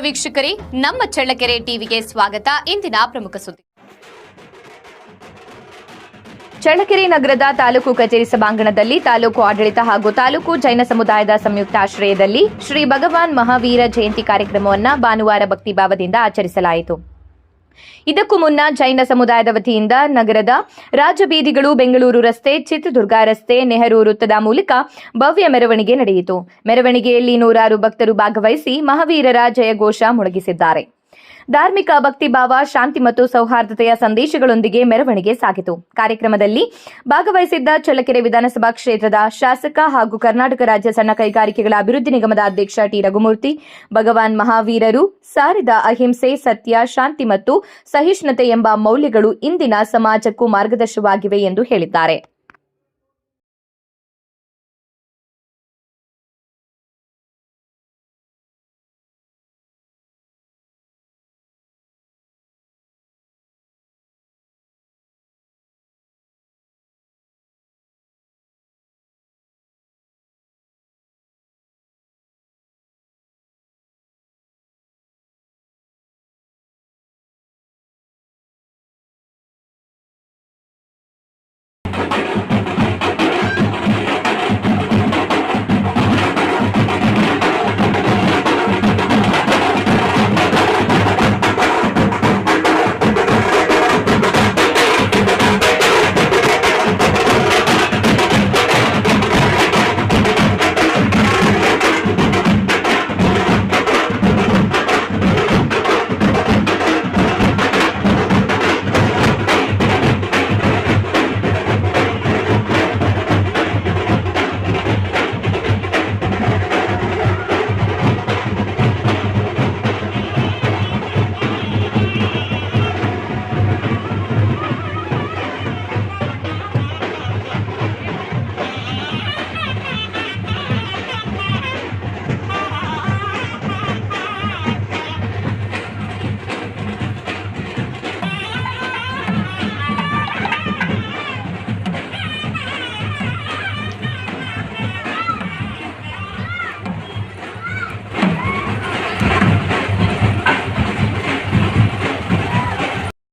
ವೀಕ್ಷಕರೇ, ನಮ್ಮ ಚಳ್ಳಕೆರೆ ಟಿವಿಗೆ ಸ್ವಾಗತ. ಇಂದಿನ ಪ್ರಮುಖ ಸುದ್ದಿ. ಚಳ್ಳಕೆರೆ ನಗರದ ತಾಲೂಕು ಕಚೇರಿ ಸಭಾಂಗಣದಲ್ಲಿ ತಾಲೂಕು ಆಡಳಿತ ಹಾಗೂ ತಾಲೂಕು ಜೈನ ಸಮುದಾಯದ ಸಂಯುಕ್ತ ಆಶ್ರಯದಲ್ಲಿ ಶ್ರೀ ಭಗವಾನ್ ಮಹಾವೀರ ಜಯಂತಿ ಕಾರ್ಯಕ್ರಮವನ್ನು ಭಾನುವಾರ ಭಕ್ತಿಭಾವದಿಂದ ಆಚರಿಸಲಾಯಿತು. ಇದಕ್ಕೂ ಮುನ್ನ ಜೈನ ಸಮುದಾಯದ ವತಿಯಿಂದ ನಗರದ ರಾಜಬೀದಿಗಳು, ಬೆಂಗಳೂರು ರಸ್ತೆ, ಚಿತ್ರದುರ್ಗ ರಸ್ತೆ, ನೆಹರು ವೃತ್ತದ ಮೂಲಕ ಭವ್ಯ ಮೆರವಣಿಗೆ ನಡೆಯಿತು. ಮೆರವಣಿಗೆಯಲ್ಲಿ ನೂರಾರು ಭಕ್ತರು ಭಾಗವಹಿಸಿ ಮಹಾವೀರರ ಜಯಘೋಷ ಮೊಳಗಿಸಿದ್ದಾರೆ. ಧಾರ್ಮಿಕ ಭಕ್ತಿಭಾವ, ಶಾಂತಿ ಮತ್ತು ಸೌಹಾರ್ದತೆಯ ಸಂದೇಶಗಳೊಂದಿಗೆ ಮೆರವಣಿಗೆ ಸಾಗಿತು. ಕಾರ್ಯಕ್ರಮದಲ್ಲಿ ಭಾಗವಹಿಸಿದ್ದ ಚಳ್ಳಕೆರೆ ವಿಧಾನಸಭಾ ಕ್ಷೇತ್ರದ ಶಾಸಕ ಹಾಗೂ ಕರ್ನಾಟಕ ರಾಜ್ಯ ಸಣ್ಣ ಕೈಗಾರಿಕೆಗಳ ಅಭಿವೃದ್ಧಿ ನಿಗಮದ ಅಧ್ಯಕ್ಷ ಟಿ ರಘುಮೂರ್ತಿ, ಭಗವಾನ್ ಮಹಾವೀರರು ಸಾರಿದ ಅಹಿಂಸೆ, ಸತ್ಯ, ಶಾಂತಿ ಮತ್ತು ಸಹಿಷ್ಣುತೆ ಎಂಬ ಮೌಲ್ಯಗಳು ಇಂದಿನ ಸಮಾಜಕ್ಕೂ ಮಾರ್ಗದರ್ಶಕವಾಗಿವೆ ಎಂದು ಹೇಳಿದ್ದಾರೆ.